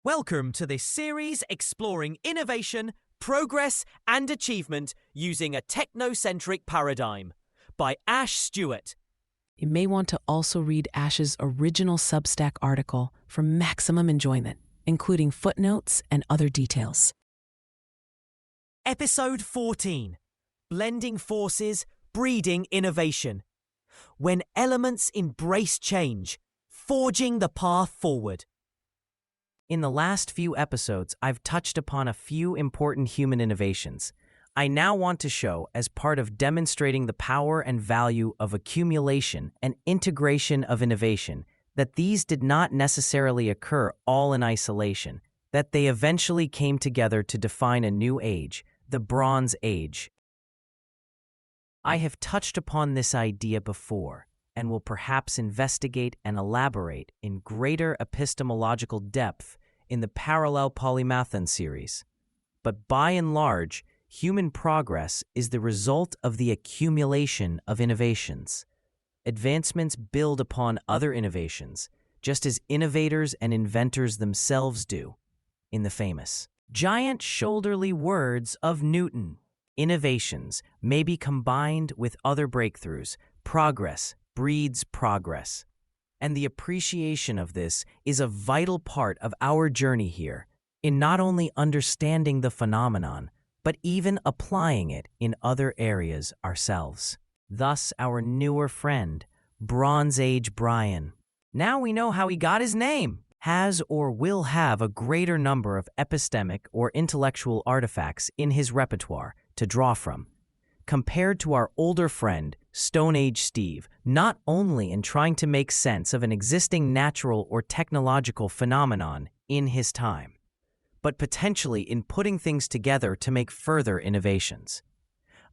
Welcome to this series exploring innovation, progress, and achievement using a technocentric paradigm by Ash Stewart. You may want to also read Ash's original Substack article for maximum enjoyment, including footnotes and other details. Episode 14, Blending Forces, Breeding Innovation. When elements embrace change, forging the path forward. In the last few episodes, I've touched upon a few important human innovations. I now want to show, as part of demonstrating the power and value of accumulation and integration of innovation, that these did not necessarily occur all in isolation, that they eventually came together to define a new age, the Bronze Age. I have touched upon this idea before, and will perhaps investigate and elaborate in greater epistemological depth in the Parallel Polymathon series. But by and large, human progress is the result of the accumulation of innovations. Advancements build upon other innovations, just as innovators and inventors themselves do. In the famous, giant shoulderly words of Newton, innovations may be combined with other breakthroughs. Progress breeds progress. And the appreciation of this is a vital part of our journey here, in not only understanding the phenomenon, but even applying it in other areas ourselves. Thus, our newer friend, Bronze Age Brian. Now we know how he got his name. Has or will have a greater number of epistemic or intellectual artifacts in his repertoire to draw from, compared to our older friend, Stone Age Steve, not only in trying to make sense of an existing natural or technological phenomenon in his time, but potentially in putting things together to make further innovations.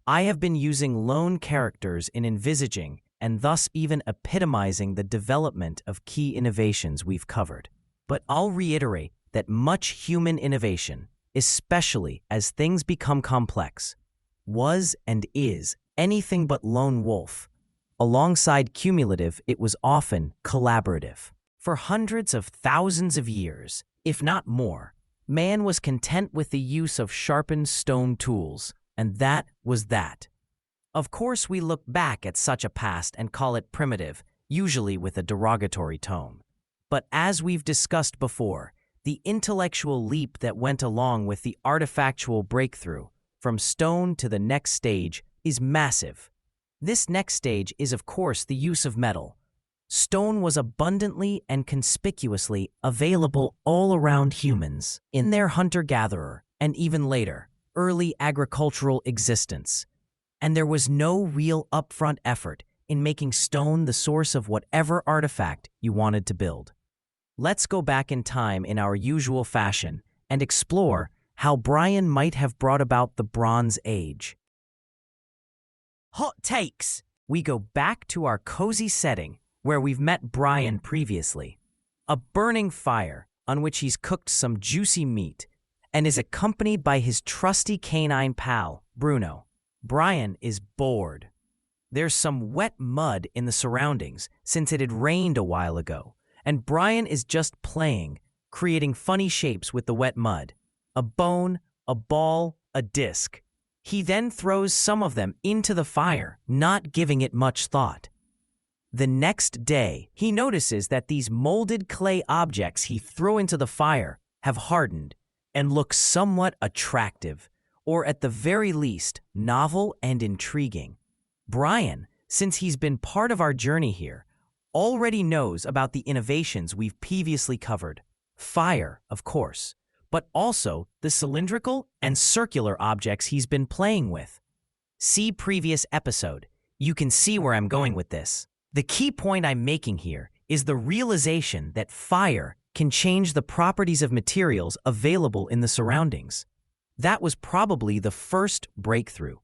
I have been using lone characters in envisaging and thus even epitomizing the development of key innovations we've covered. But I'll reiterate that much human innovation, especially as things become complex, was and is anything but lone wolf. Alongside cumulative, it was often collaborative. For hundreds of thousands of years, if not more, man was content with the use of sharpened stone tools, and that was that. Of course, we look back at such a past and call it primitive, usually with a derogatory tone. But as we've discussed before, the intellectual leap that went along with the artifactual breakthrough from stone to the next stage is massive. This next stage is, of course, the use of metal. Stone was abundantly and conspicuously available all around humans in their hunter-gatherer and even later, early agricultural existence. And there was no real upfront effort in making stone the source of whatever artifact you wanted to build. Let's go back in time in our usual fashion and explore how Brian might have brought about the Bronze Age. Hot takes! We go back to our cozy setting where we've met Brian previously. A burning fire on which he's cooked some juicy meat and is accompanied by his trusty canine pal, Bruno. Brian is bored. There's some wet mud in the surroundings since it had rained a while ago, and Brian is just playing, creating funny shapes with the wet mud. A bone, a ball, a disc. He then throws some of them into the fire, not giving it much thought. The next day, he notices that these molded clay objects he threw into the fire have hardened and look somewhat attractive, or at the very least, novel and intriguing. Brian, since he's been part of our journey here, already knows about the innovations we've previously covered. Fire, of course, but also the cylindrical and circular objects he's been playing with. See previous episode. You can see where I'm going with this. The key point I'm making here is the realization that fire can change the properties of materials available in the surroundings. That was probably the first breakthrough.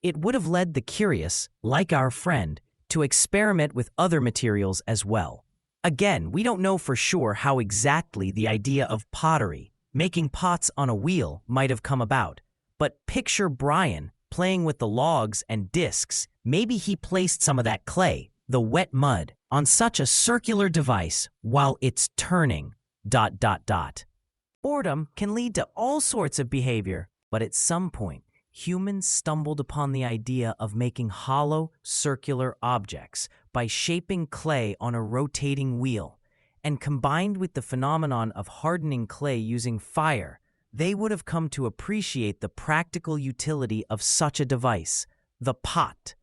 It would have led the curious, like our friend, to experiment with other materials as well. Again, we don't know for sure how exactly the idea of pottery, making pots on a wheel, might have come about, but picture Brian playing with the logs and discs. Maybe he placed some of that clay, the wet mud, on such a circular device while it's turning, ... Boredom can lead to all sorts of behavior, but at some point, humans stumbled upon the idea of making hollow, circular objects by shaping clay on a rotating wheel. And combined with the phenomenon of hardening clay using fire, they would have come to appreciate the practical utility of such a device, the pot.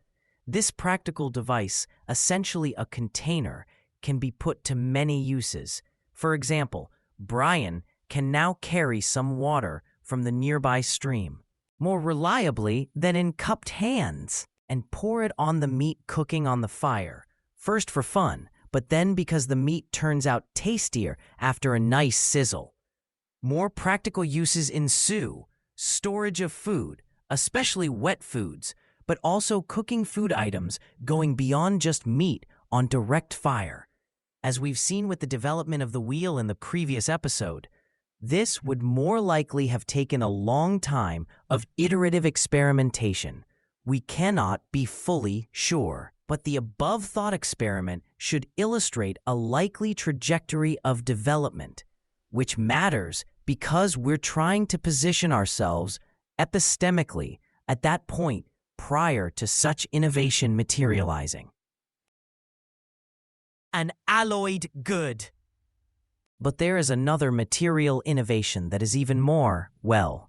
This practical device, essentially a container, can be put to many uses. For example, Brian can now carry some water from the nearby stream more reliably than in cupped hands and pour it on the meat cooking on the fire, first for fun, but then because the meat turns out tastier after a nice sizzle. More practical uses ensue: storage of food, especially wet foods, but also cooking food items going beyond just meat on direct fire. As we've seen with the development of the wheel in the previous episode, this would more likely have taken a long time of iterative experimentation. We cannot be fully sure, but the above thought experiment should illustrate a likely trajectory of development, which matters because we're trying to position ourselves epistemically at that point prior to such innovation materializing. An alloyed good. But there is another material innovation that is even more, well,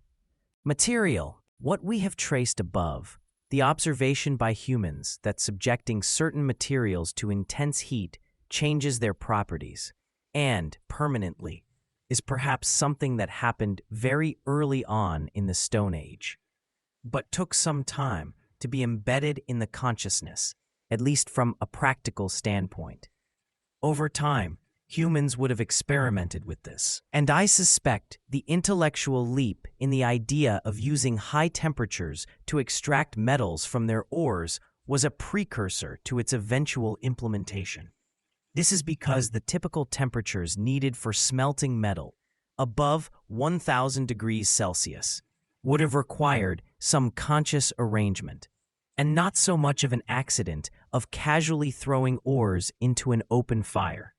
material. What we have traced above, the observation by humans that subjecting certain materials to intense heat changes their properties, and permanently, is perhaps something that happened very early on in the Stone Age, but took some time to be embedded in the consciousness, at least from a practical standpoint. Over time, humans would have experimented with this, and I suspect the intellectual leap in the idea of using high temperatures to extract metals from their ores was a precursor to its eventual implementation. This is because the typical temperatures needed for smelting metal, above 1,000 degrees Celsius, would have required some conscious arrangement, and not so much of an accident of casually throwing ores into an open fire.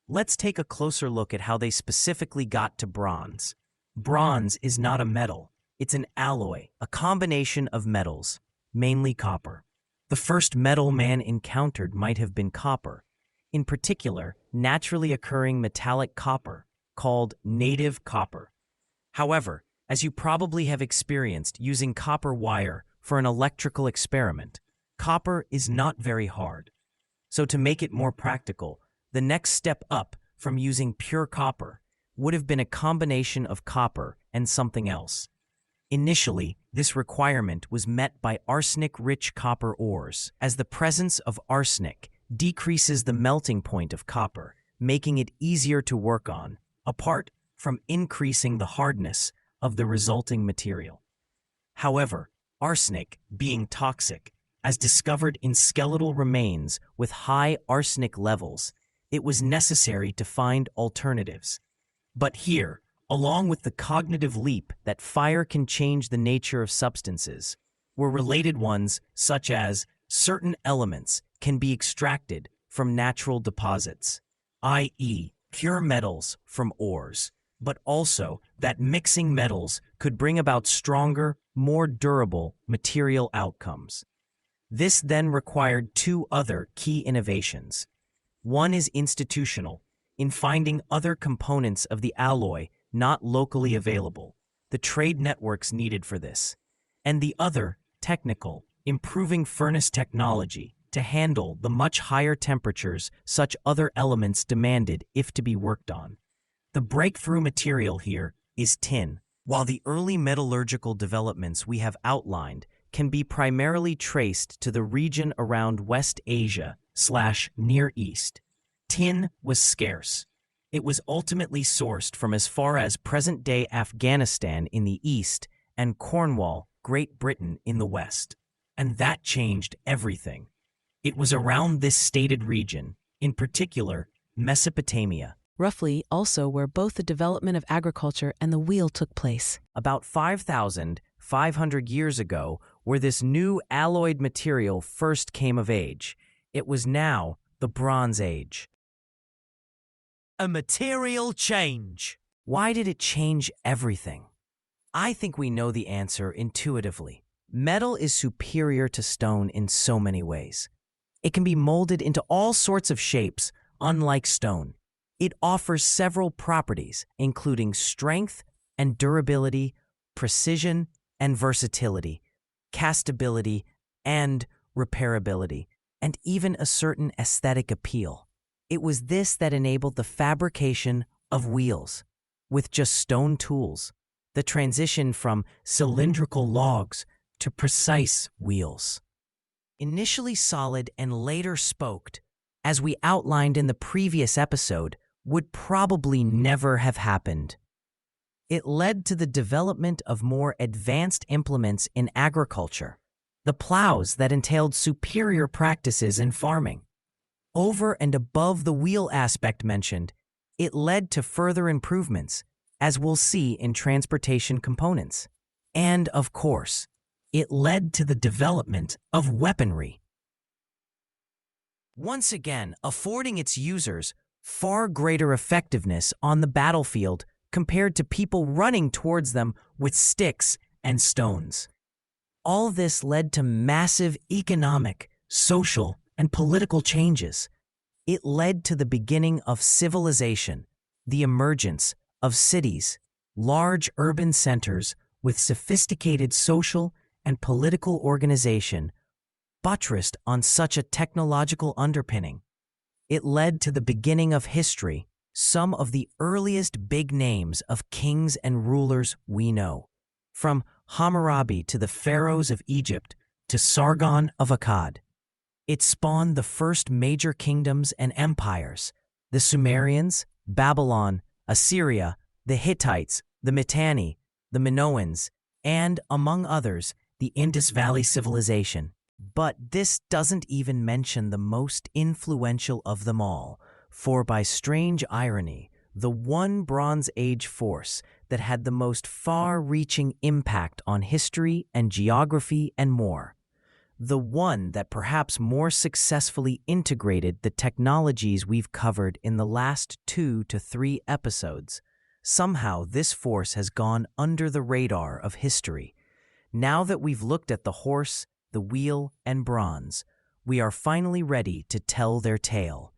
Let's take a closer look at how they specifically got to bronze. Bronze is not a metal, it's an alloy, a combination of metals, mainly copper. The first metal man encountered might have been copper, in particular, naturally occurring metallic copper, called native copper. However, as you probably have experienced using copper wire for an electrical experiment, copper is not very hard. So to make it more practical, the next step up from using pure copper would have been a combination of copper and something else. Initially, this requirement was met by arsenic-rich copper ores, as the presence of arsenic decreases the melting point of copper, making it easier to work on, apart from increasing the hardness of the resulting material. However, arsenic, being toxic, as discovered in skeletal remains with high arsenic levels, it was necessary to find alternatives. But here, along with the cognitive leap that fire can change the nature of substances, were related ones such as certain elements can be extracted from natural deposits, i.e., pure metals from ores, but also that mixing metals could bring about stronger, more durable material outcomes. This then required two other key innovations. One is institutional, in finding other components of the alloy not locally available, the trade networks needed for this, and the other, technical, improving furnace technology to handle the much higher temperatures such other elements demanded if to be worked on. The breakthrough material here is tin. While the early metallurgical developments we have outlined can be primarily traced to the region around West Asia/Near East, tin was scarce. It was ultimately sourced from as far as present-day Afghanistan in the east and Cornwall, Great Britain in the west. And that changed everything. It was around this stated region, in particular, Mesopotamia, Roughly also where both the development of agriculture and the wheel took place. about 5,500 years ago, where this new alloyed material first came of age. It was now the Bronze Age. A material change. Why did it change everything? I think we know the answer intuitively. Metal is superior to stone in so many ways. It can be molded into all sorts of shapes, unlike stone. It offers several properties, including strength and durability, precision and versatility, castability and repairability, and even a certain aesthetic appeal. It was this that enabled the fabrication of wheels. With just stone tools, the transition from cylindrical logs to precise wheels. Initially solid and later spoked, as we outlined in the previous episode, would probably never have happened. It led to the development of more advanced implements in agriculture, the plows that entailed superior practices in farming. Over and above the wheel aspect mentioned, it led to further improvements, as we'll see in transportation components. And, of course, it led to the development of weaponry. Once again, affording its users far greater effectiveness on the battlefield compared to people running towards them with sticks and stones. All this led to massive economic, social, and political changes. It led to the beginning of civilization, the emergence of cities, large urban centers with sophisticated social and political organization, buttressed on such a technological underpinning. It led to the beginning of history, some of the earliest big names of kings and rulers we know, from Hammurabi to the pharaohs of Egypt to Sargon of Akkad. It spawned the first major kingdoms and empires: the Sumerians, Babylon, Assyria, the Hittites, the Mitanni, the Minoans, and, among others, the Indus Valley Civilization. But this doesn't even mention the most influential of them all, for by strange irony, the one Bronze Age force that had the most far-reaching impact on history and geography and more, the one that perhaps more successfully integrated the technologies we've covered in the last 2 to 3 episodes. Somehow this force has gone under the radar of history. Now that we've looked at the horse, the wheel, and bronze, we are finally ready to tell their tale.